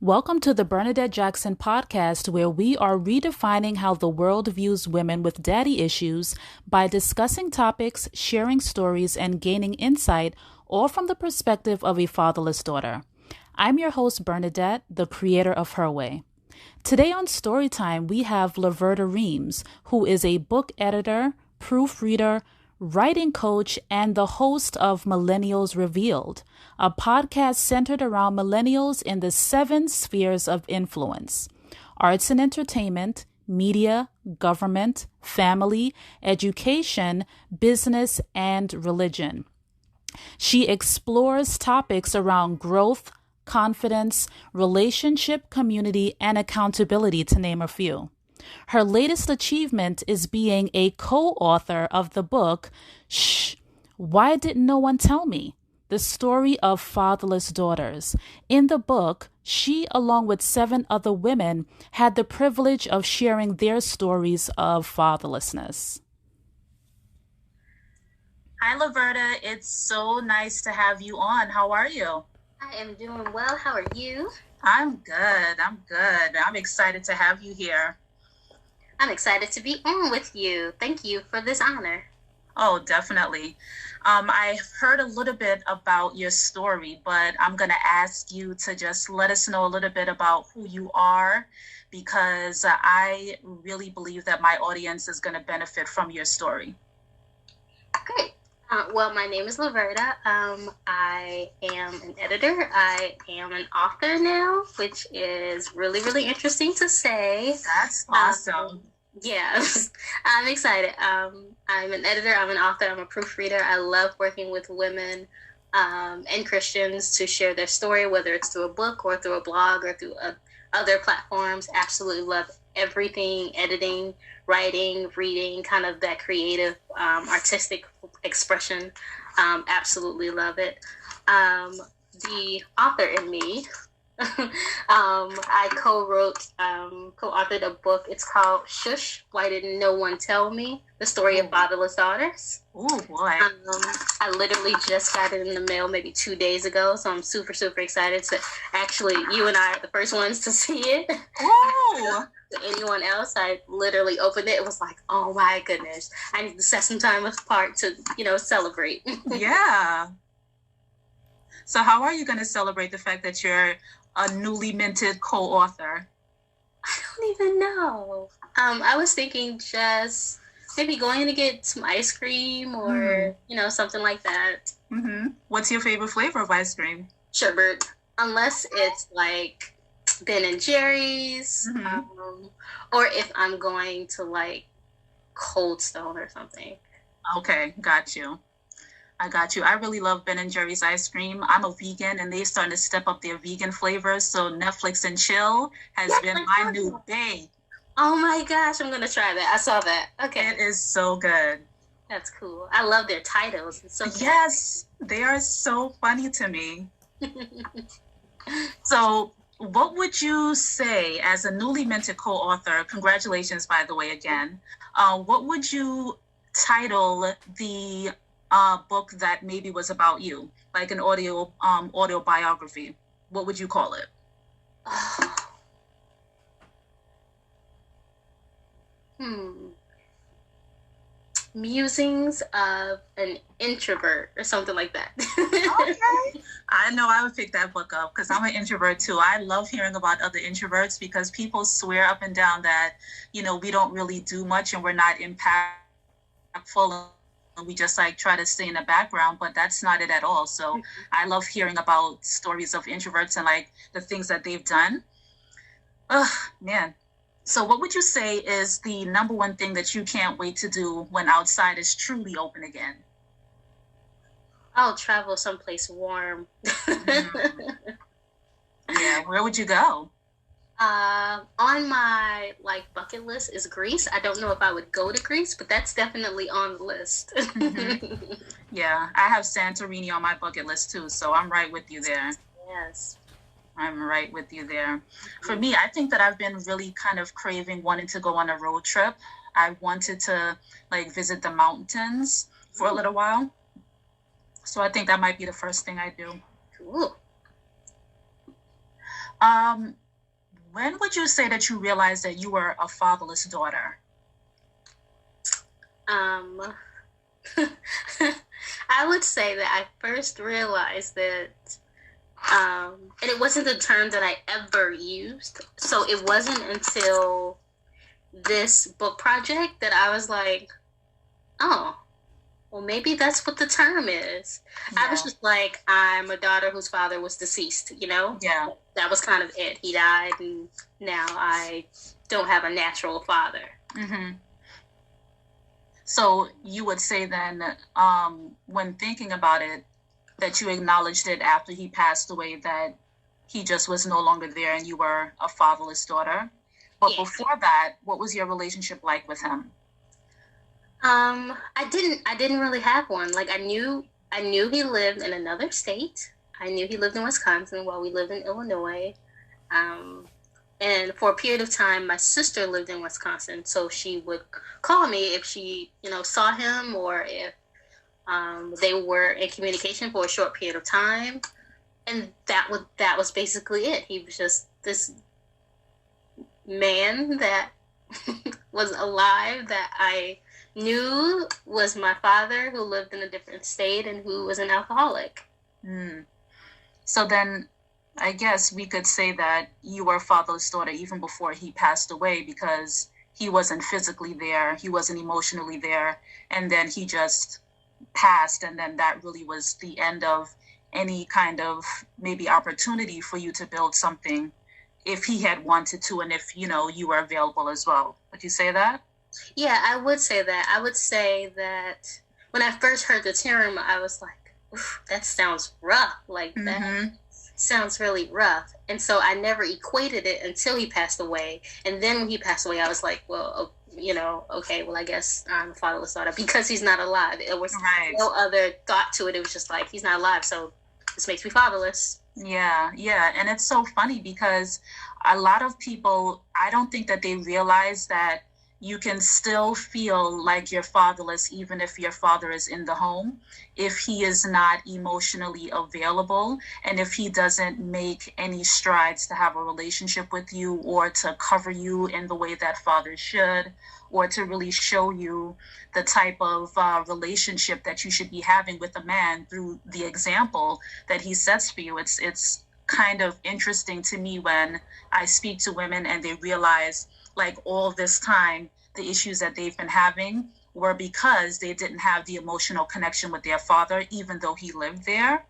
Welcome to the Bernadette Jackson Podcast, where we are redefining how the world views women with daddy issues by discussing topics, sharing stories, and gaining insight, all from the perspective of a fatherless daughter. I'm your host, Bernadette, the creator of Her Way. Today on Storytime, we have Luverta Reames, who is a book editor, proofreader, writing coach, and the host of Millennials Revealed, a podcast centered around millennials in the 7 spheres of influence: arts and entertainment, media, government, family, education, business, and religion. She explores topics around growth, confidence, relationship, community, and accountability, to name a few. Her latest achievement is being a co-author of the book, Shh, Why Didn't No One Tell Me? The Story of Fatherless Daughters. In the book, she, along with 7 other women, had the privilege of sharing their stories of fatherlessness. Hi, Luverta. It's so nice to have you on. How are you? I am doing well. How are you? I'm good. I'm excited to have you here. I'm excited to be on with you. Thank you for this honor. Oh, definitely. I heard a little bit about your story, but I'm going to ask you to just let us know a little bit about who you are, because I really believe that my audience is going to benefit from your story. Great. Well, my name is Luverta. I am an editor. I am an author now, which is really, really interesting to say. That's awesome. Yeah, I'm excited. I'm an editor. I'm an author. I'm a proofreader. I love working with women and Christians to share their story, whether it's through a book or through a blog or through other platforms. Absolutely love everything: editing, writing, reading, kind of that creative, artistic expression. Absolutely love it. The author in me, I co-authored a book. It's called Shush, Why Didn't No One Tell Me? The Story of Fatherless Daughters. Oh, boy. I literally just got it in the mail maybe 2 days ago, so I'm super, super excited to actually, you and I are the first ones to see it. Oh! To anyone else, I literally opened it. It was like, oh my goodness, I need to set some time apart to, celebrate. Yeah. So how are you going to celebrate the fact that you're a newly minted co-author? I don't even know. I was thinking just maybe going to get some ice cream or, something like that. Mm-hmm. What's your favorite flavor of ice cream? Sherbet, unless it's like Ben and Jerry's, or if I'm going to like Cold Stone or something. Okay, got you. I got you. I really love Ben and Jerry's ice cream. I'm a vegan, and they're starting to step up their vegan flavors. So Netflix and Chill has been my new bae. Oh my gosh, I'm going to try that. I saw that. Okay. It is so good. That's cool. I love their titles. It's so good. Yes, they are so funny to me. So what would you say as a newly minted co-author? Congratulations, by the way, again. What would you title the book that maybe was about you, like an audio biography? What would you call it? Musings of an Introvert or something like that. Okay. I know I would pick that book up because I'm an introvert too. I love hearing about other introverts because people swear up and down that, we don't really do much and we're not impactful. We just try to stay in the background, but that's not it at all. So I love hearing about stories of introverts and the things that they've done. Man. So what would you say is the number one thing that you can't wait to do when outside is truly open again? I'll travel someplace warm. Yeah, where would you go? On my bucket list is Greece. I don't know if I would go to Greece, but that's definitely on the list. Yeah, I have Santorini on my bucket list too, so I'm right with you there. Yes. I'm right with you there. For me, I think that I've been really kind of wanting to go on a road trip. I wanted to visit the mountains for a little while. So I think that might be the first thing I do. Cool. When would you say that you realized that you were a fatherless daughter? I would say that I first realized that, and it wasn't the term that I ever used. So it wasn't until this book project that I was like, oh, well, maybe that's what the term is. Yeah. I was just like, I'm a daughter whose father was deceased, you know? Yeah. That was kind of it. He died, and now I don't have a natural father. Mm-hmm. So you would say then, when thinking about it, that you acknowledged it after he passed away, that he just was no longer there and you were a fatherless daughter. But Yeah. Before that, what was your relationship like with him? I didn't really have one. Like I knew he lived in another state. I knew he lived in Wisconsin while we lived in Illinois. And for a period of time, my sister lived in Wisconsin, so she would call me if she, saw him, or if they were in communication for a short period of time. And that was basically it. He was just this man that was alive that I knew was my father, who lived in a different state and who was an alcoholic. So then I guess we could say that you were a fatherless daughter even before he passed away, because he wasn't physically there, he wasn't emotionally there, and then he just passed, and then that really was the end of any kind of maybe opportunity for you to build something if he had wanted to, and if, you were available as well. Would you say that? Yeah, I would say that. I would say that when I first heard the term, I was like, oof, that sounds rough. Like, that sounds really rough. And so I never equated it until he passed away. And then when he passed away, I was like, well, okay, well, I guess I'm a fatherless daughter because he's not alive. It was no other thought to it. It was just like, he's not alive, so this makes me fatherless. Yeah. And it's so funny because a lot of people, I don't think that they realize that you can still feel like you're fatherless even if your father is in the home, if he is not emotionally available, and if he doesn't make any strides to have a relationship with you, or to cover you in the way that fathers should, or to really show you the type of relationship that you should be having with a man through the example that he sets for you. It's kind of interesting to me when I speak to women and they realize, like, all this time, the issues that they've been having were because they didn't have the emotional connection with their father, even though he lived there.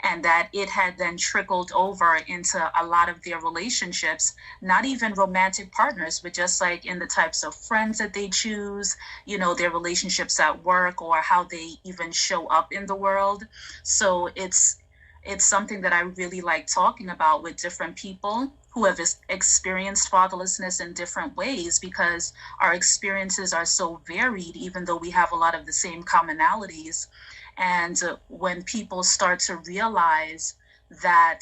And that it had then trickled over into a lot of their relationships, not even romantic partners, but just like in the types of friends that they choose, their relationships at work, or how they even show up in the world. So it's something that I really like talking about with different people who have experienced fatherlessness in different ways, because our experiences are so varied, even though we have a lot of the same commonalities. And when people start to realize that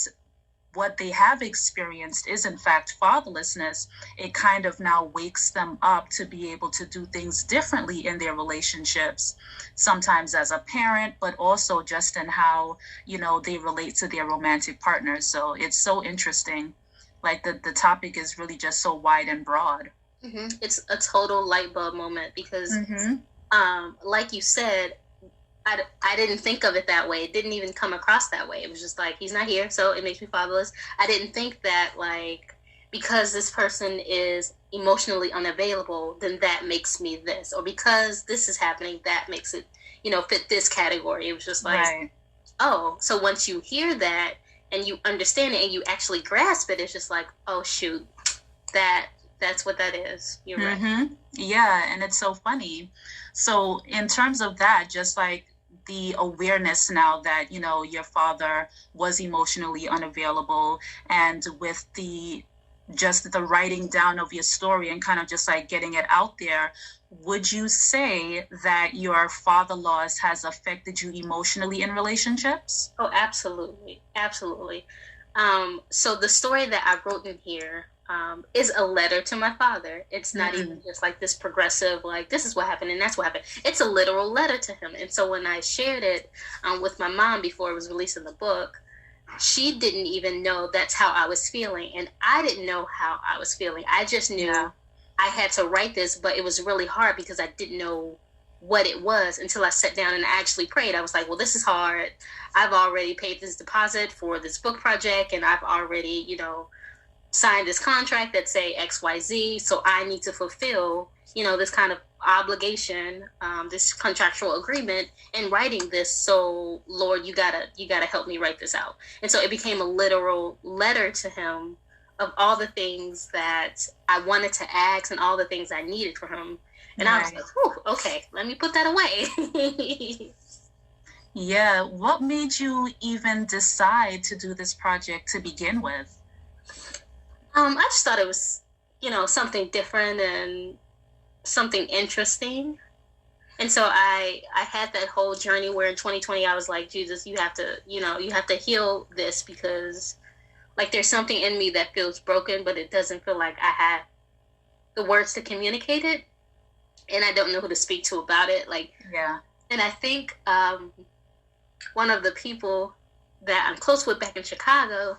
what they have experienced is in fact fatherlessness, it kind of now wakes them up to be able to do things differently in their relationships, sometimes as a parent, but also just in how, they relate to their romantic partners. So it's so interesting. Like the topic is really just so wide and broad. It's a total light bulb moment because, like you said, I didn't think of it that way. It didn't even come across that way. It was just like, he's not here, so it makes me fatherless. I didn't think that, like, because this person is emotionally unavailable, then that makes me this. Or because this is happening, that makes it, fit this category. It was just like, oh, so once you hear that and you understand it and you actually grasp it, it's just like, oh, shoot, that's what that is. You're right. Yeah, and it's so funny. So in terms of that, just like the awareness now that, your father was emotionally unavailable, and with the writing down of your story and kind of just like getting it out there, would you say that your father loss has affected you emotionally in relationships? Oh, absolutely. Absolutely. So the story that I wrote in here is a letter to my father. It's not even just like this progressive, like, this is what happened and that's what happened. It's a literal letter to him. And so when I shared it with my mom before it was released in the book, she didn't even know that's how I was feeling. And I didn't know how I was feeling. I just knew I had to write this, but it was really hard because I didn't know what it was until I sat down and actually prayed. I was like, well, this is hard. I've already paid this deposit for this book project, and I've already, signed this contract that say XYZ. So I need to fulfill, this kind of obligation, this contractual agreement in writing this. So Lord, you gotta help me write this out. And so it became a literal letter to him of all the things that I wanted to ask and all the things I needed from him. And I was like, whew, okay, let me put that away. Yeah. What made you even decide to do this project to begin with? I just thought it was, something different and something interesting. And so I had that whole journey where in 2020, I was like, Jesus, you have to heal this, because like there's something in me that feels broken, but it doesn't feel like I have the words to communicate it. And I don't know who to speak to about it. And I think one of the people that I'm close with back in Chicago,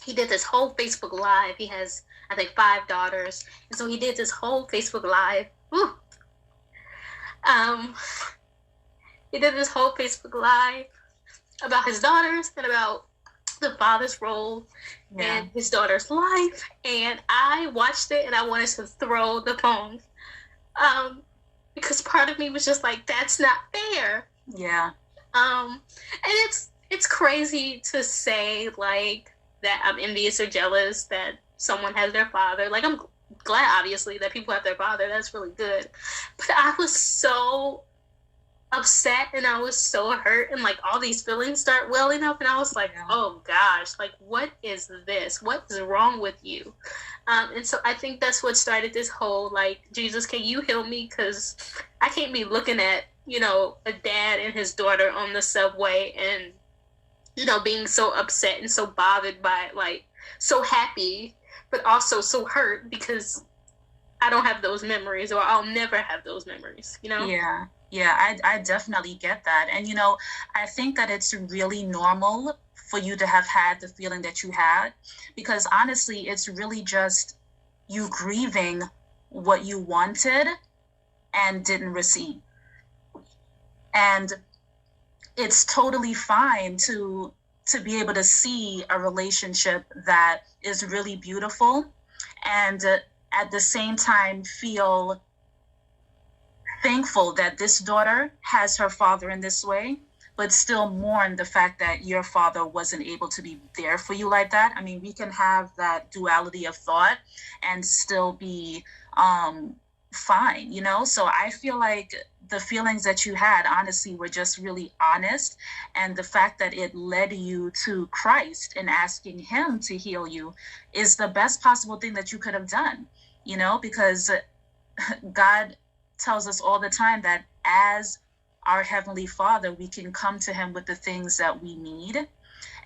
he did this whole Facebook Live. He has, I think, 5 daughters. And so he did this whole Facebook Live. He did this whole Facebook Live about his daughters and about the father's role in his daughter's life. And I watched it and I wanted to throw the phone. Because part of me was just like, that's not fair. Yeah. And it's crazy to say like that I'm envious or jealous that someone has their father. Like, I'm glad obviously that people have their father. That's really good. But I was so upset and I was so hurt, and like all these feelings start welling up, and I was like, oh gosh, like what is this? What is wrong with you? And so I think that's what started this whole like, Jesus, can you heal me? Because I can't be looking at, a dad and his daughter on the subway and, being so upset and so bothered by it, like so happy, but also so hurt because I don't have those memories, or I'll never have those memories, Yeah. Yeah, I definitely get that. And, I think that it's really normal for you to have had the feeling that you had, because honestly, it's really just you grieving what you wanted and didn't receive. And it's totally fine to be able to see a relationship that is really beautiful and at the same time feel thankful that this daughter has her father in this way, but still mourn the fact that your father wasn't able to be there for you like that. I mean, we can have that duality of thought and still be fine, So I feel like the feelings that you had, honestly, were just really honest. And the fact that it led you to Christ and asking him to heal you is the best possible thing that you could have done, because God tells us all the time that as our Heavenly Father, we can come to him with the things that we need.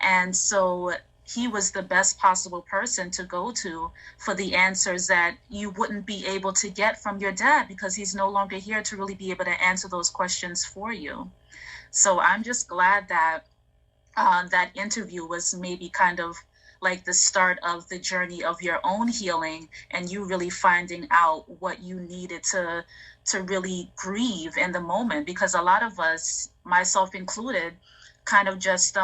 And so he was the best possible person to go to for the answers that you wouldn't be able to get from your dad, because he's no longer here to really be able to answer those questions for you. So I'm just glad that that interview was maybe kind of like the start of the journey of your own healing, and you really finding out what you needed to really grieve in the moment. Because a lot of us, myself included, kind of just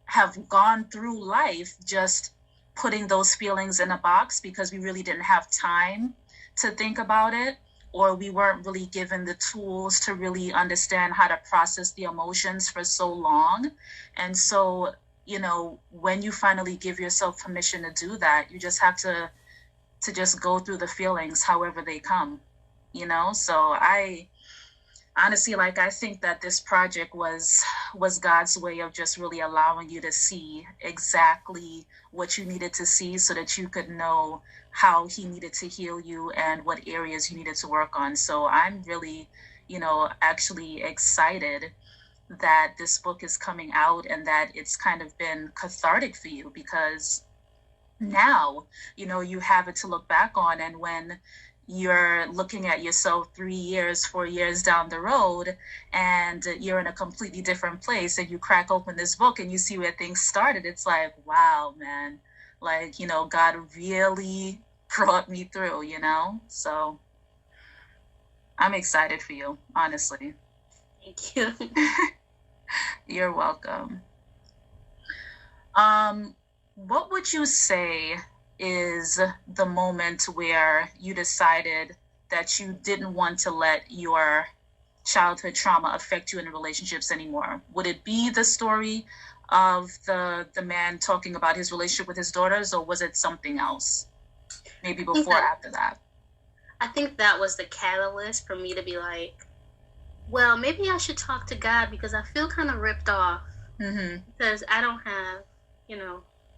have gone through life just putting those feelings in a box because we really didn't have time to think about it, or we weren't really given the tools to really understand how to process the emotions for so long. And so, when you finally give yourself permission to do that, you just have to just go through the feelings however they come, So I honestly, I think that this project was God's way of just really allowing you to see exactly what you needed to see so that you could know how he needed to heal you and what areas you needed to work on. So I'm really, actually excited that this book is coming out and that it's kind of been cathartic for you, because now, you have it to look back on. And when you're looking at yourself 3 years, 4 years down the road, and you're in a completely different place, and you crack open this book and you see where things started. It's like, wow, man, like, God really brought me through, So I'm excited for you, honestly. Thank you. You're welcome. What would you say is the moment where you decided that you didn't want to let your childhood trauma affect you in relationships anymore? Would it be the story of the man talking about his relationship with his daughters, or was it something else? Maybe before or after that? I think that was the catalyst for me to be like, well, maybe I should talk to God, because I feel kind of ripped off. Mm-hmm. Because I don't have,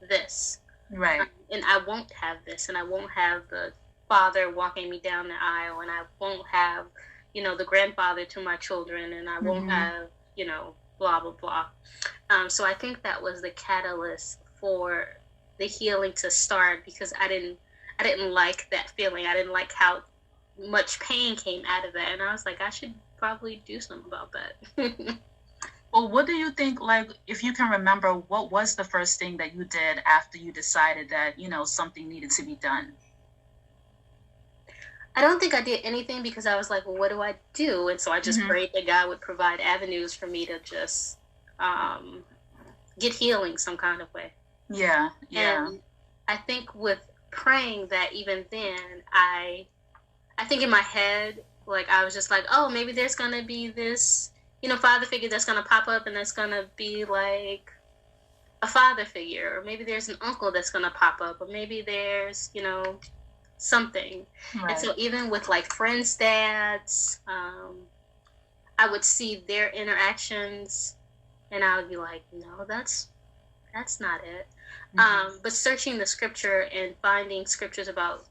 this. Right. And I won't have this, and I won't have the father walking me down the aisle, and I won't have, the grandfather to my children, and I won't have, blah, blah, blah. So I think that was the catalyst for the healing to start, because I didn't like that feeling. I didn't like how much pain came out of that. And I was like, I should probably do something about that. Well, what do you think, like, if you can remember, what was the first thing that you did after you decided that, something needed to be done? I don't think I did anything, because I was like, well, what do I do? And so I just prayed that God would provide avenues for me to just get healing some kind of way. Yeah. And I think with praying that, even then, I think in my head, like, I was just like, oh, maybe there's going to be this, father figure that's going to pop up, and that's going to be like a father figure, or maybe there's an uncle that's going to pop up, or maybe there's, something. Right. And so even with like friends' dads, I would see their interactions, and I would be like, no, that's not it. But searching the scripture and finding scriptures about,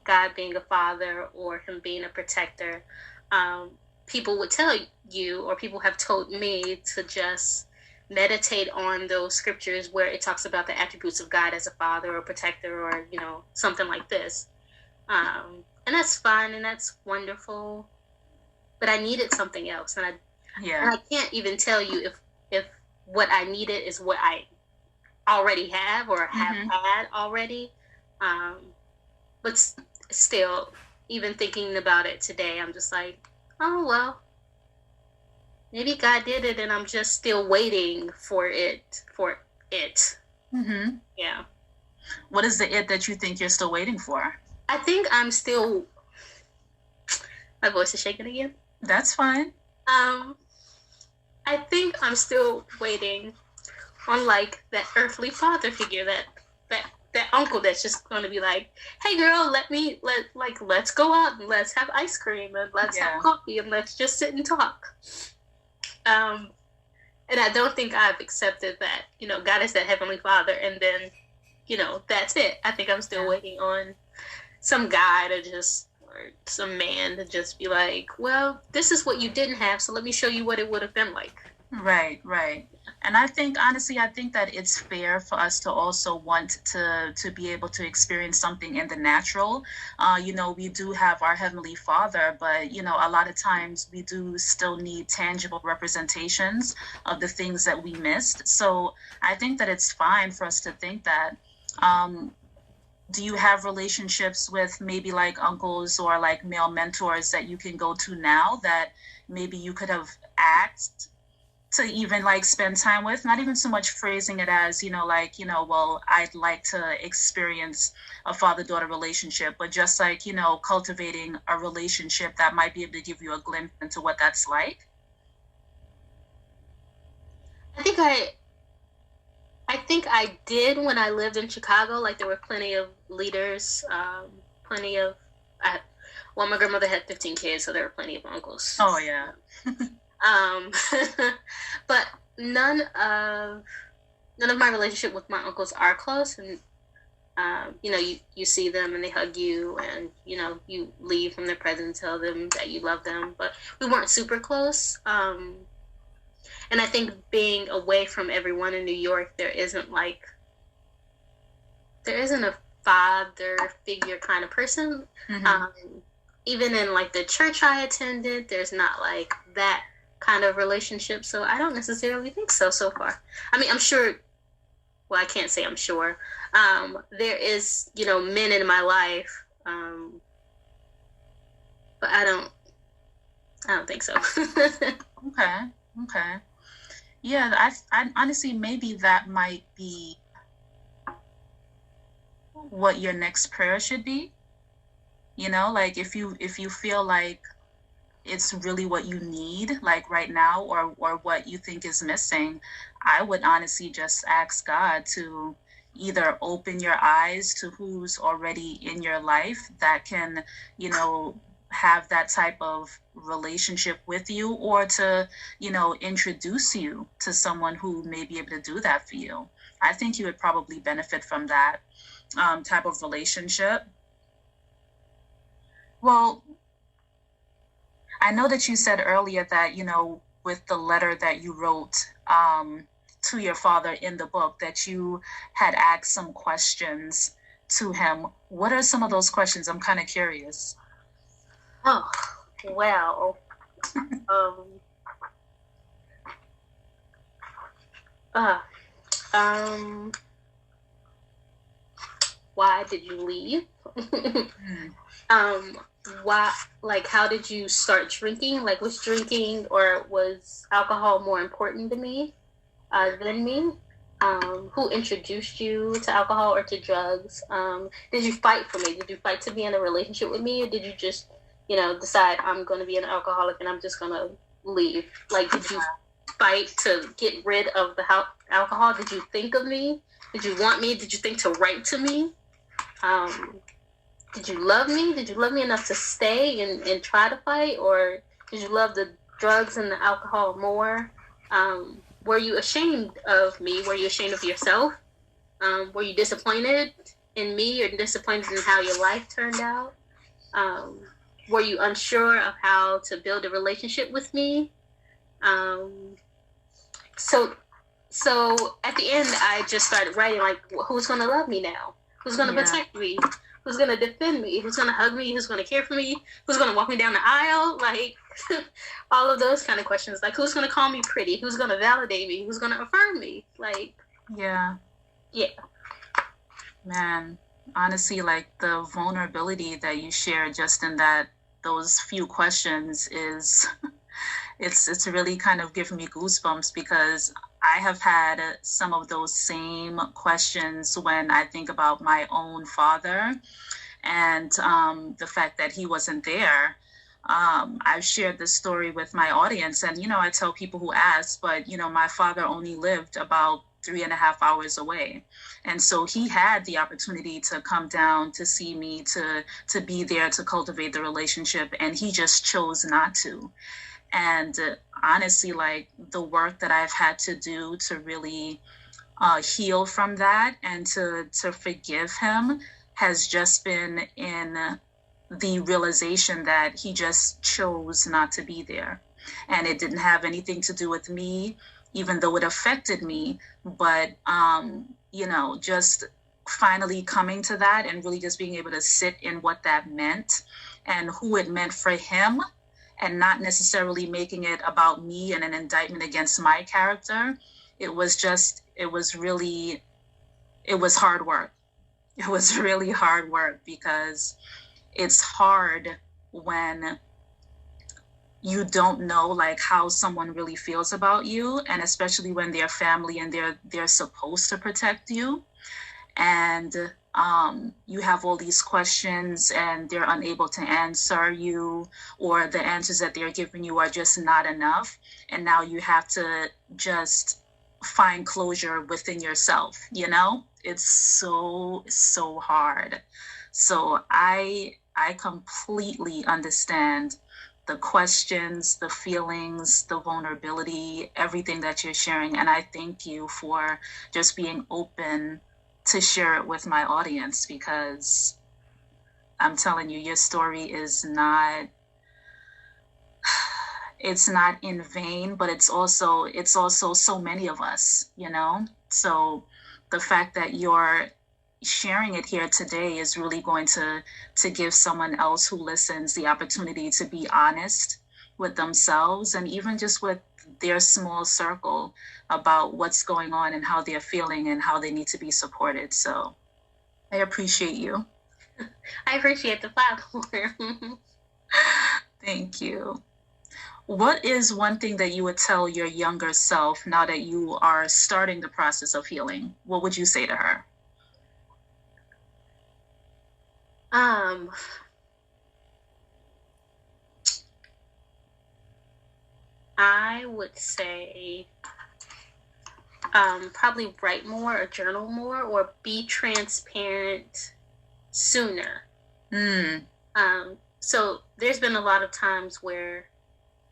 God being a father or him being a protector, people would tell you, or people have told me, to just meditate on those scriptures where it talks about the attributes of God as a father or protector, or, something like this. And that's fine, and that's wonderful. But I needed something else. And I can't even tell you if what I needed is what I already have or have had already. But still, even thinking about it today, I'm just like, oh, well, maybe God did it, and I'm just still waiting for it. Mm-hmm. Yeah. What is the it that you think you're still waiting for? I think I'm still... My voice is shaking again. That's fine. I think I'm still waiting on, like, that earthly father figure, that uncle that's just going to be like, hey girl, let's go out and let's have ice cream, and let's have coffee, and let's just sit and talk. And I don't think I've accepted that, God is that heavenly father, and then, that's it. I think I'm still waiting on some guy or some man to just be like, well, this is what you didn't have, so let me show you what it would have been like. Right. And I think, honestly, that it's fair for us to also want to be able to experience something in the natural. We do have our Heavenly Father, but, a lot of times we do still need tangible representations of the things that we missed. So I think that it's fine for us to think that. Do you have relationships with maybe like uncles or like male mentors that you can go to now that maybe you could have asked to even like spend time with? Not even so much phrasing it as, well, I'd like to experience a father-daughter relationship, but just like, cultivating a relationship that might be able to give you a glimpse into what that's like. I think I did when I lived in Chicago. Like, there were plenty of leaders, my grandmother had 15 kids, so there were plenty of uncles. Oh, yeah. But none of my relationship with my uncles are close, and you see them and they hug you, and you leave from their presence and tell them that you love them, but we weren't super close. And I think being away from everyone in New York, there isn't a father figure kind of person. even in like the church I attended, there's not like that kind of relationship. So I don't necessarily think so far. I mean, I'm sure. Well, I can't say I'm sure. There is, men in my life, but I don't think so. Okay. Yeah, I honestly, maybe that might be what your next prayer should be. Like if you feel like it's really what you need, like right now, or what you think is missing, I would honestly just ask God to either open your eyes to who's already in your life that can, have that type of relationship with you, or to, introduce you to someone who may be able to do that for you. I think you would probably benefit from that type of relationship. Well, I know that you said earlier that, with the letter that you wrote to your father in the book, that you had asked some questions to him. What are some of those questions? I'm kind of curious. Oh, well. Why did you leave? Why, like, how did you start drinking? Like, was drinking or was alcohol more important to me than me? Who introduced you to alcohol or to drugs? Did you fight for me? Did you fight to be in a relationship with me, or did you just, decide I'm going to be an alcoholic and I'm just going to leave? Like, did you fight to get rid of the alcohol? Did you think of me? Did you want me? Did you think to write to me? Did you love me? Did you love me enough to stay and try to fight? Or did you love the drugs and the alcohol more? Were you ashamed of me? Were you ashamed of yourself? Were you disappointed in me or disappointed in how your life turned out? Were you unsure of how to build a relationship with me? So at the end, I just started writing, like, who's going to love me now? Who's going to protect me? Who's going to defend me? Who's going to hug me? Who's going to care for me? Who's going to walk me down the aisle? Like, all of those kind of questions. Like, who's going to call me pretty? Who's going to validate me? Who's going to affirm me? Like, yeah. Man, honestly, like, the vulnerability that you share just in those few questions is, it's really kind of giving me goosebumps, because I have had some of those same questions when I think about my own father and the fact that he wasn't there. I've shared this story with my audience, and, I tell people who ask, but, my father only lived about 3.5 hours away. And so he had the opportunity to come down to see me, to be there, to cultivate the relationship, and he just chose not to. And honestly, like, the work that I've had to do to really heal from that and to forgive him has just been in the realization that he just chose not to be there. And it didn't have anything to do with me, even though it affected me. But, just finally coming to that and really just being able to sit in what that meant and who it meant for him, and not necessarily making it about me and an indictment against my character. It was hard work. It was really hard work, because it's hard when you don't know, like, how someone really feels about you, and especially when they're family and they're supposed to protect you. And you have all these questions and they're unable to answer you, or the answers that they're giving you are just not enough. And now you have to just find closure within yourself. It's so hard. So I completely understand the questions, the feelings, the vulnerability, everything that you're sharing. And I thank you for just being open to share it with my audience, because I'm telling you, your story is not in vain, but it's also so many of us, So the fact that you're sharing it here today is really going to give someone else who listens the opportunity to be honest with themselves and even just with their small circle about what's going on and how they're feeling and how they need to be supported. So I appreciate you. I appreciate the platform. Thank you. What is one thing that you would tell your younger self now that you are starting the process of healing? What would you say to her? I would say probably write more or journal more or be transparent sooner. So there's been a lot of times where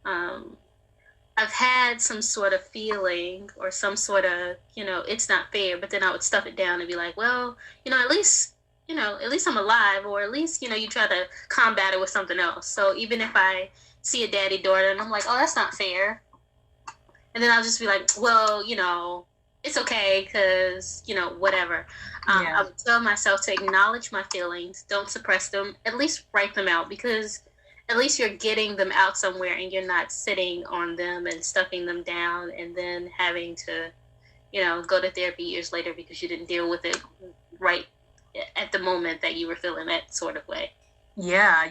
I've had some sort of feeling or some sort of, it's not fair, but then I would stuff it down and be like, well, at least I'm alive, or at least, you try to combat it with something else. So even if I see a daddy daughter and I'm like, oh, that's not fair. And then I'll just be like, well, it's okay because, whatever. I would tell myself to acknowledge my feelings, don't suppress them, at least write them out, because at least you're getting them out somewhere and you're not sitting on them and stuffing them down and then having to, go to therapy years later because you didn't deal with it right at the moment that you were feeling that sort of way. Yeah,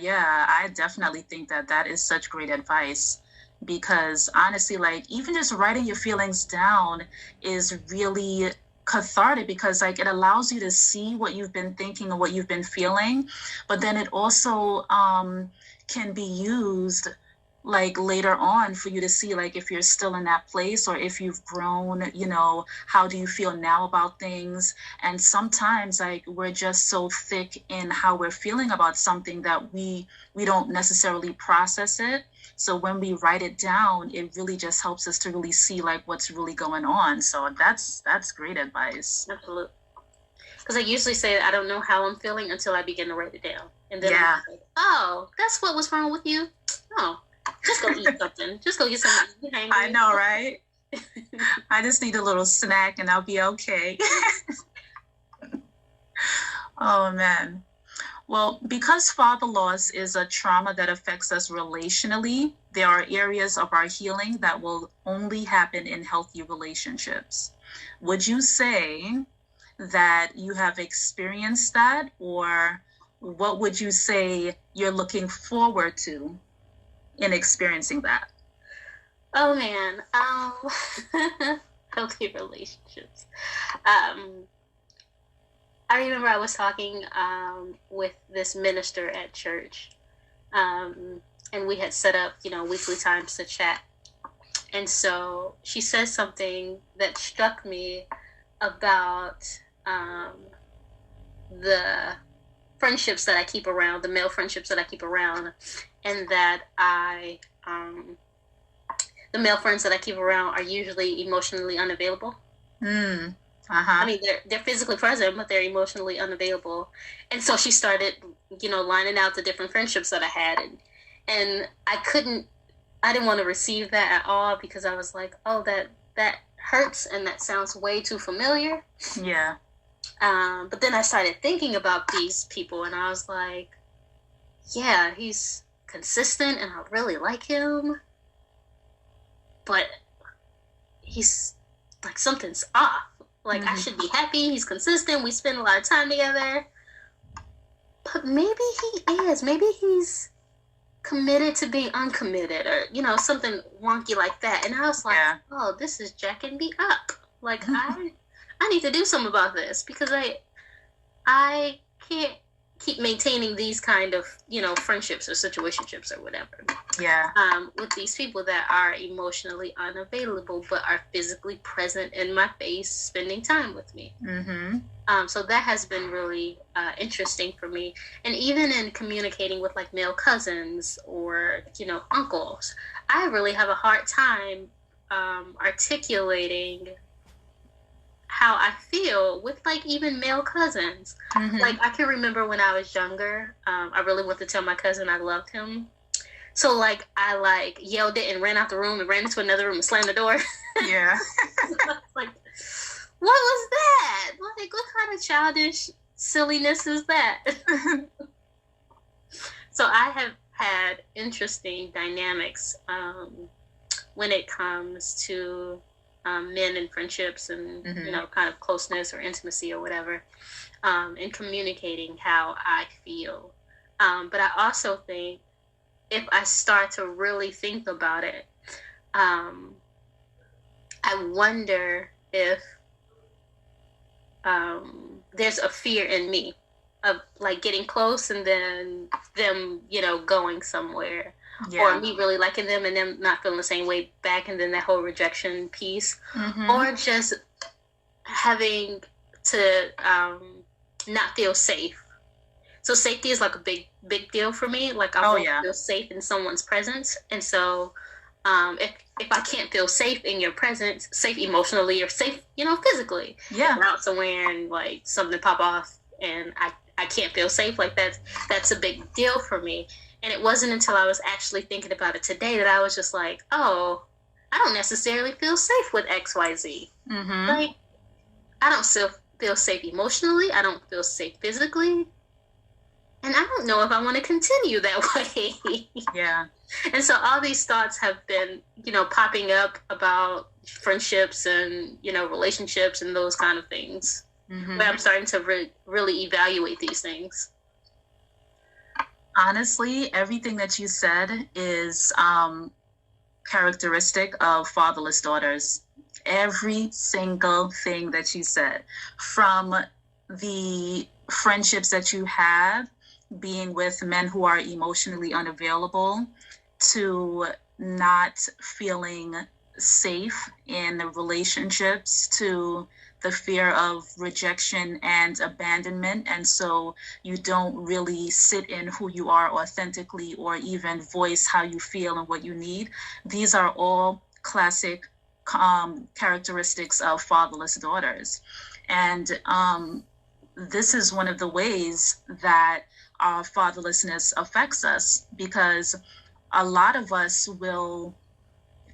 I definitely think that is such great advice, because honestly, like, even just writing your feelings down is really cathartic, because like it allows you to see what you've been thinking and what you've been feeling, but then it also can be used like later on for you to see like if you're still in that place or if you've grown, how do you feel now about things. And sometimes like we're just so thick in how we're feeling about something that we don't necessarily process it. So when we write it down, it really just helps us to really see like what's really going on. So that's great advice. Absolutely. Because I usually say I don't know how I'm feeling until I begin to write it down. And then I'm like, oh, that's what was wrong with you? Oh, just go eat something. Just go get something. You're hungry. I know, right? I just need a little snack and I'll be okay. Oh, man. Well, because father loss is a trauma that affects us relationally, there are areas of our healing that will only happen in healthy relationships. Would you say that you have experienced that, or what would you say you're looking forward to in experiencing that? Oh man, healthy relationships. I remember I was talking with this minister at church, and we had set up, weekly times to chat. And so she said something that struck me about the friendships that I keep around, the male friendships that I keep around, and that the male friends that I keep around are usually emotionally unavailable. I mean, they're physically present, but they're emotionally unavailable. And so she started, lining out the different friendships that I had, and I didn't want to receive that at all, because I was like, oh, that hurts, and that sounds way too familiar. Yeah. But then I started thinking about these people, and I was like, yeah, he's consistent, and I really like him, but he's like, something's off. Like, I should be happy. He's consistent. We spend a lot of time together. But maybe he is. Maybe he's committed to being uncommitted, or, something wonky like that. And I was like, oh, this is jacking me up. Like, I need to do something about this, because I can't keep maintaining these kind of, friendships or situationships or whatever. Yeah. With these people that are emotionally unavailable, but are physically present in my face, spending time with me. So that has been really interesting for me. And even in communicating with like male cousins or, uncles, I really have a hard time articulating how I feel with like even male cousins. Like, I can remember when I was younger, I really wanted to tell my cousin I loved him. So like I like yelled it and ran out the room and ran into another room and slammed the door. Yeah. Like, what was that? Like, what kind of childish silliness is that? So I have had interesting dynamics when it comes to men and friendships and, kind of closeness or intimacy or whatever, and communicating how I feel. But I also think if I start to really think about it, I wonder if there's a fear in me of like getting close and then them, going somewhere, or me really liking them and them not feeling the same way back, and then that whole rejection piece, or just having to not feel safe. So safety is like a big deal for me. Like I want to feel safe in someone's presence, and so if I can't feel safe in your presence, safe emotionally or safe, physically, if I'm out somewhere and like something pop off and I can't feel safe, like that's a big deal for me. And it wasn't until I was actually thinking about it today that I was just like, oh, I don't necessarily feel safe with XYZ. Like, I don't feel safe emotionally. I don't feel safe physically. And I don't know if I want to continue that way. Yeah. And so all these thoughts have been, popping up about friendships and, relationships and those kind of things. Where I'm starting to really evaluate these things. Honestly, everything that you said is characteristic of fatherless daughters. Every single thing that you said, from the friendships that you have being with men who are emotionally unavailable, to not feeling safe in the relationships, to the fear of rejection and abandonment. And so you don't really sit in who you are authentically or even voice how you feel and what you need. These are all classic characteristics of fatherless daughters. And this is one of the ways that our fatherlessness affects us, because a lot of us will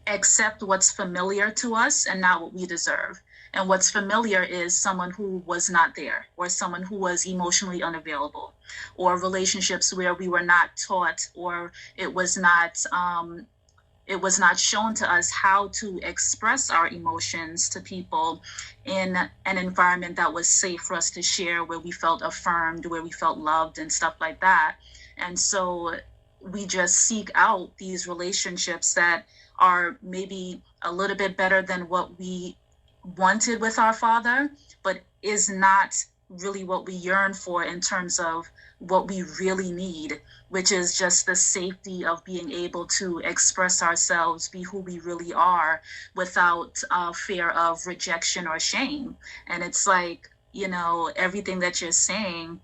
accept what's familiar to us and not what we deserve. And what's familiar is someone who was not there, or someone who was emotionally unavailable, or relationships where we were not taught, or it was not shown to us how to express our emotions to people in an environment that was safe for us to share, where we felt affirmed, where we felt loved and stuff like that. And so we just seek out these relationships that are maybe a little bit better than what we wanted with our father, but is not really what we yearn for in terms of what we really need, which is just the safety of being able to express ourselves, be who we really are, without fear of rejection or shame. And it's like, everything that you're saying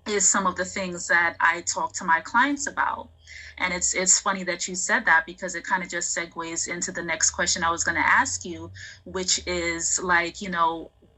is some of the things that I talk to my clients about. And it's funny that you said that, because it kind of just segues into the next question I was going to ask you, which is like,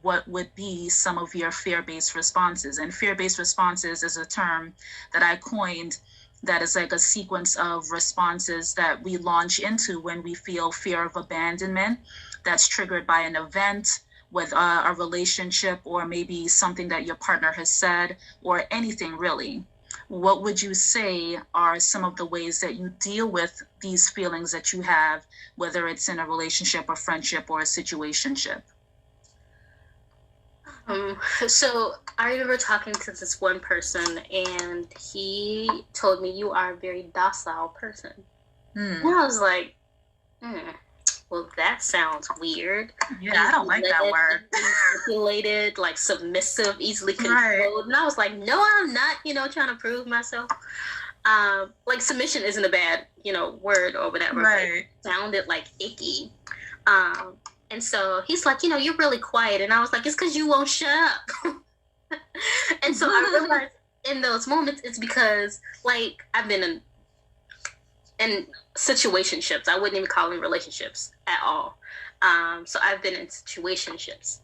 what would be some of your fear-based responses? And fear-based responses is a term that I coined that is like a sequence of responses that we launch into when we feel fear of abandonment that's triggered by an event, with a relationship, or maybe something that your partner has said, or anything really. What would you say are some of the ways that you deal with these feelings that you have, whether it's in a relationship or friendship or a situationship? So I remember talking to this one person, and he told me, you are a very docile person. And I was like, well, that sounds weird. Yeah, I don't like that word. Manipulated, like submissive, easily controlled. Right. And I was like, no, I'm not, trying to prove myself. Like submission isn't a bad, word or whatever. Right. It sounded like icky. And so he's like, you're really quiet. And I was like, it's because you won't shut up. And so I realized in those moments, it's because, like, I've been in situationships. I wouldn't even call them relationships at all. So I've been in situationships.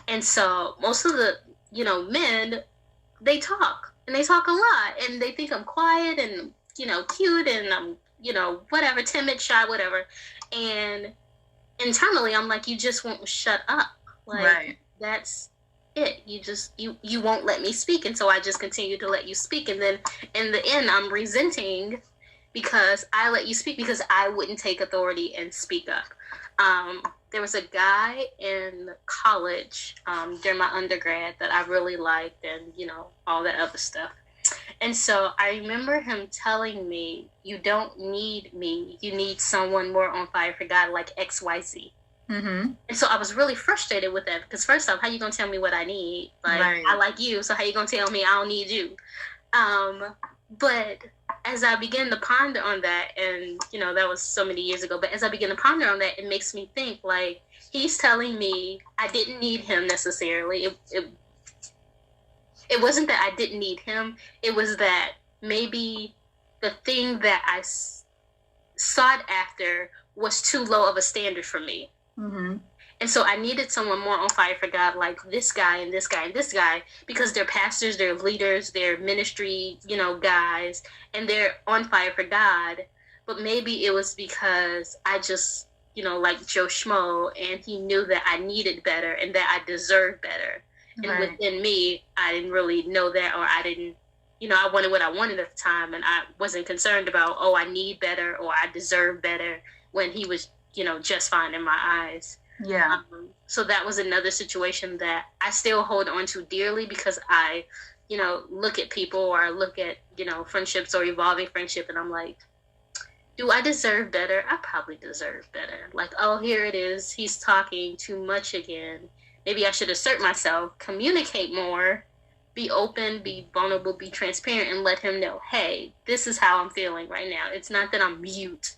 And so most of the, men, they talk. And they talk a lot. And they think I'm quiet and, cute and I'm, whatever, timid, shy, whatever. And internally, I'm like, you just won't shut up. Like, right. That's it. You won't let me speak, and so I just continue to let you speak, and then in the end I'm resenting because I let you speak because I wouldn't take authority and speak up. There was a guy in college during my undergrad that I really liked, and all that other stuff. And so I remember him telling me, "You don't need me. You need someone more on fire for God, like XYZ." Mm-hmm. And so I was really frustrated with that because first off, how you gonna tell me what I need? Like, Right. I like you, so how you gonna tell me I don't need you? But as I began to ponder on that, and that was so many years ago, but as I began to ponder on that, it makes me think, like, he's telling me I didn't need him necessarily. It wasn't that I didn't need him. It was that maybe the thing that I sought after was too low of a standard for me. Mm-hmm. And so I needed someone more on fire for God, like this guy and this guy and this guy, because they're pastors, they're leaders, they're ministry, guys, and they're on fire for God. But maybe it was because I just, like Joe Schmo, and he knew that I needed better and that I deserved better. And Right. within me, I didn't really know that, or I didn't, I wanted what I wanted at the time, and I wasn't concerned about, oh, I need better or I deserve better, when he was, just fine in my eyes. Yeah. So that was another situation that I still hold on to dearly because I, look at people or I look at, friendships or evolving friendship, and I'm like, do I deserve better? I probably deserve better. Like, oh, here it is. He's talking too much again. Maybe I should assert myself, communicate more, be open, be vulnerable, be transparent, and let him know, hey, this is how I'm feeling right now. It's not that I'm mute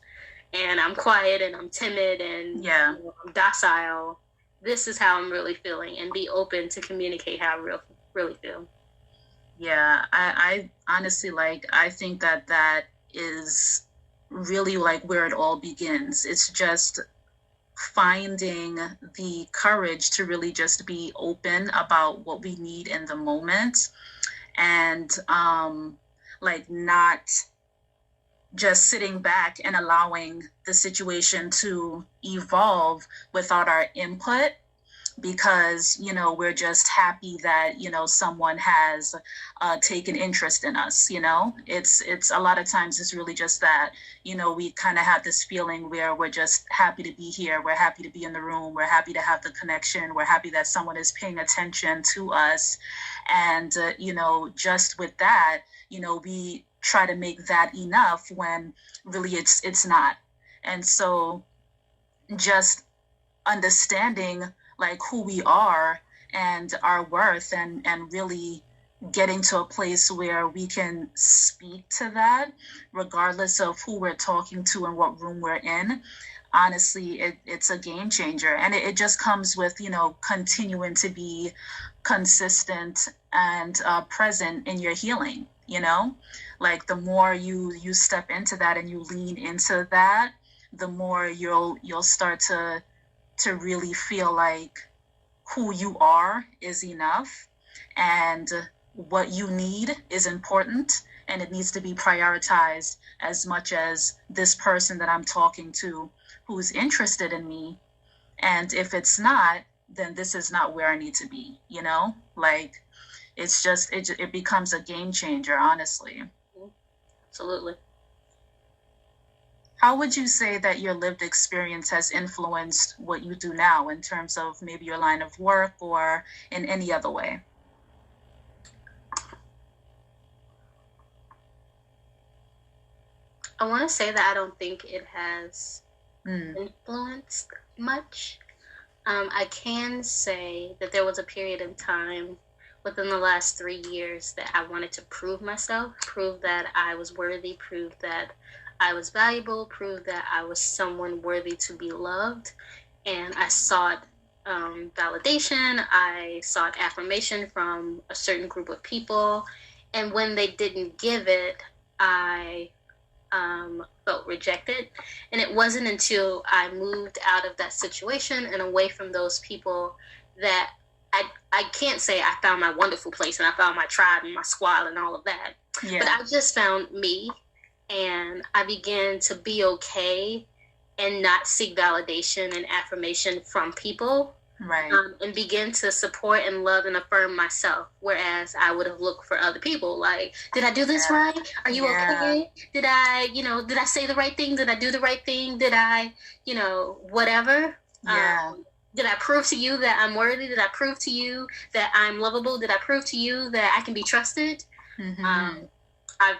and I'm quiet and I'm timid and Yeah. I'm docile. This is how I'm really feeling, and be open to communicate how I really feel. Yeah. I honestly, I think that is really where it all begins. It's just finding the courage to really just be open about what we need in the moment, and not just sitting back and allowing the situation to evolve without our input, because we're just happy that someone has taken interest in us. It's a lot of times it's really just that we kind of have this feeling where we're just happy to be here, we're happy to be in the room, we're happy to have the connection, we're happy that someone is paying attention to us, and just with that, we try to make that enough when really it's not. And so just understanding who we are and our worth, and really getting to a place where we can speak to that regardless of who we're talking to and what room we're in. Honestly, it's a game changer, and it just comes with continuing to be consistent and present in your healing. The more you step into that and you lean into that, the more you'll start to really feel like who you are is enough, and what you need is important, and it needs to be prioritized as much as this person that I'm talking to who's interested in me. And if it's not, then this is not where I need to be, it's just, it becomes a game changer, honestly. Absolutely. How would you say that your lived experience has influenced what you do now in terms of maybe your line of work or in any other way? I want to say that I don't think it has influenced much. I can say that there was a period of time within the last 3 years that I wanted to prove myself, prove that I was worthy, prove that I was valuable, prove that I was someone worthy to be loved. And I sought validation. I sought affirmation from a certain group of people. And when they didn't give it, I felt rejected. And it wasn't until I moved out of that situation and away from those people that I can't say I found my wonderful place and I found my tribe and my squad and all of that. Yeah. But I just found me, and I began to be okay and not seek validation and affirmation from people. Right. And begin to support and love and affirm myself. Whereas I would have looked for other people. Like, did I do this right? Are you okay? Did I, did I say the right thing? Did I do the right thing? Did I, whatever? Yeah. Did I prove to you that I'm worthy? Did I prove to you that I'm lovable? Did I prove to you that I can be trusted? Mm-hmm. I've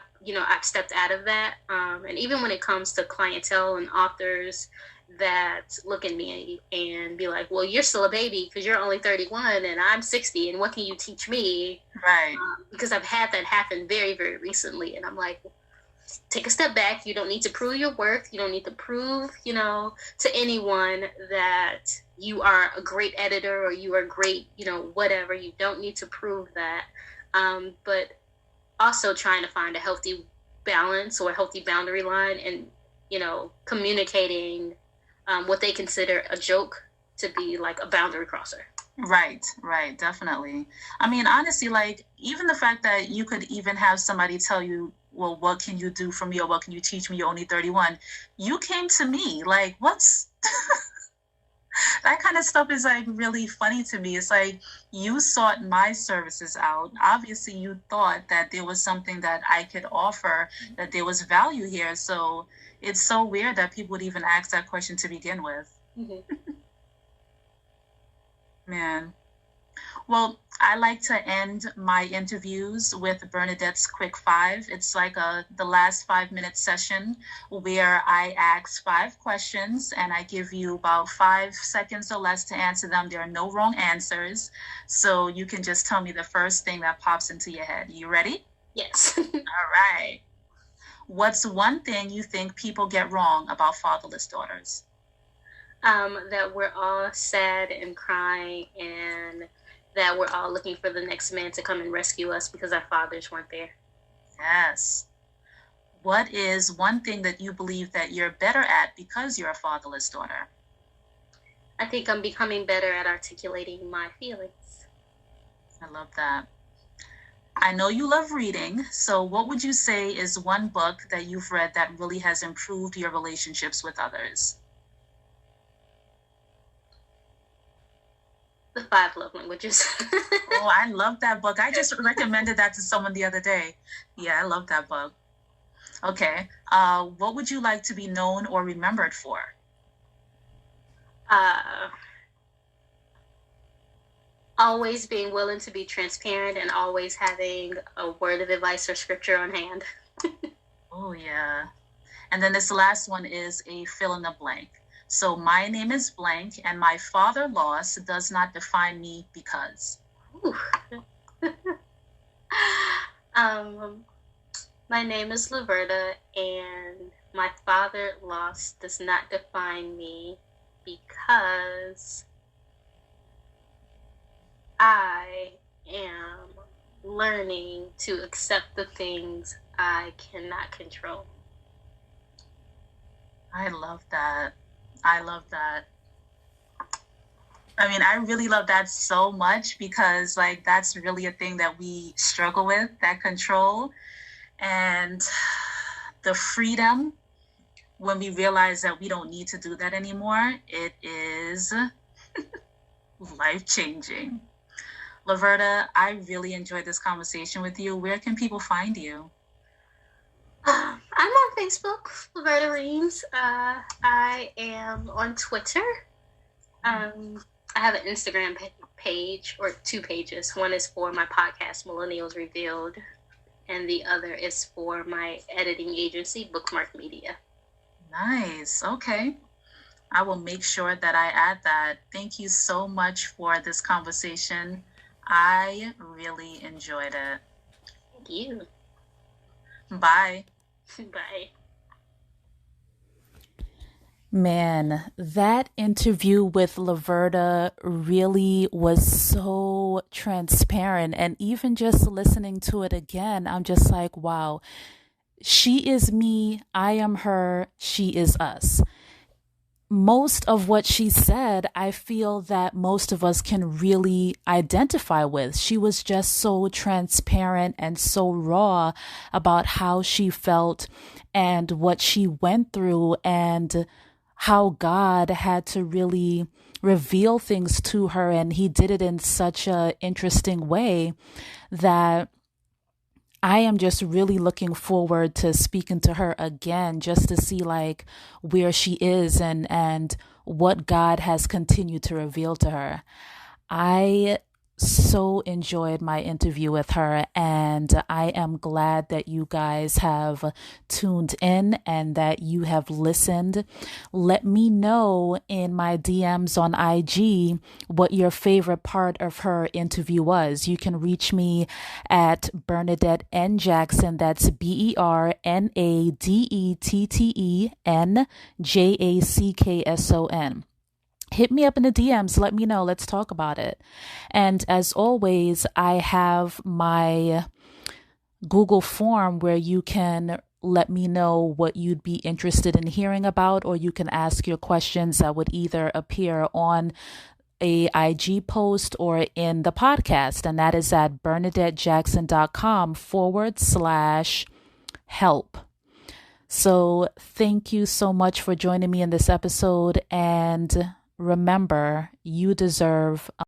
stepped out of that. And even when it comes to clientele and authors that look at me and be like, well, you're still a baby because you're only 31 and I'm 60. And what can you teach me? Right. Because I've had that happen very, very recently. And I'm like, take a step back. You don't need to prove your worth. You don't need to prove, to anyone that you are a great editor or you are great, whatever. You don't need to prove that. But also trying to find a healthy balance or a healthy boundary line and, communicating what they consider a joke to be like a boundary crosser. Right, definitely. I mean, honestly, like, even the fact that you could even have somebody tell you, well, what can you do for me or what can you teach me? You're only 31. You came to me. Like, what's... that kind of stuff is like really funny to me. It's like you sought my services out. Obviously, you thought that there was something that I could offer, that there was value here. So it's so weird that people would even ask that question to begin with. Mm-hmm. Man. Well, I like to end my interviews with Bernadette's Quick Five. It's like the last 5-minute session where I ask 5 questions and I give you about 5 seconds or less to answer them. There are no wrong answers. So you can just tell me the first thing that pops into your head. You ready? Yes. All right. What's one thing you think people get wrong about fatherless daughters? That we're all sad and crying and that we're all looking for the next man to come and rescue us because our fathers weren't there. Yes. What is one thing that you believe that you're better at because you're a fatherless daughter? I think I'm becoming better at articulating my feelings. I love that. I know you love reading, so what would you say is one book that you've read that really has improved your relationships with others? The 5 Love Languages. Oh, I love that book. I just recommended that to someone the other day. Yeah, I love that book. Okay. What would you like to be known or remembered for? Always being willing to be transparent and always having a word of advice or scripture on hand. Oh, yeah. And then this last one is a fill in the blank. So my name is blank and my father loss does not define me because. My name is Luverta and my father loss does not define me because I am learning to accept the things I cannot control. I love that. I love that. I mean, I really love that so much because, like, that's really a thing that we struggle with, that control. And the freedom, when we realize that we don't need to do that anymore, it is life-changing. Luverta, I really enjoyed this conversation with you. Where can people find you? I'm on Facebook, Luverta Reames. I am on Twitter. I have an Instagram page, or 2 pages. One is for my podcast, Millennials Revealed, and the other is for my editing agency, Bookmark Media. Nice. Okay. I will make sure that I add that. Thank you so much for this conversation. I really enjoyed it. Thank you. Bye. Bye. Man, that interview with Luverta really was so transparent. And even just listening to it again, I'm just like, wow, she is me, I am her, she is us. Most of what she said, I feel that most of us can really identify with. She was just so transparent and so raw about how she felt and what she went through and how God had to really reveal things to her. And he did it in such a interesting way that I am just really looking forward to speaking to her again, just to see like where she is and what God has continued to reveal to her. I so enjoyed my interview with her, and I am glad that you guys have tuned in and that you have listened. Let me know in my DMs on IG what your favorite part of her interview was. You can reach me at Bernadette N. Jackson. That's BernadetteNJackson. Hit me up in the DMs. Let me know. Let's talk about it. And as always, I have my Google form where you can let me know what you'd be interested in hearing about, or you can ask your questions that would either appear on a IG post or in the podcast. And that is at BernadetteJackson.com/help. So thank you so much for joining me in this episode. And remember, you deserve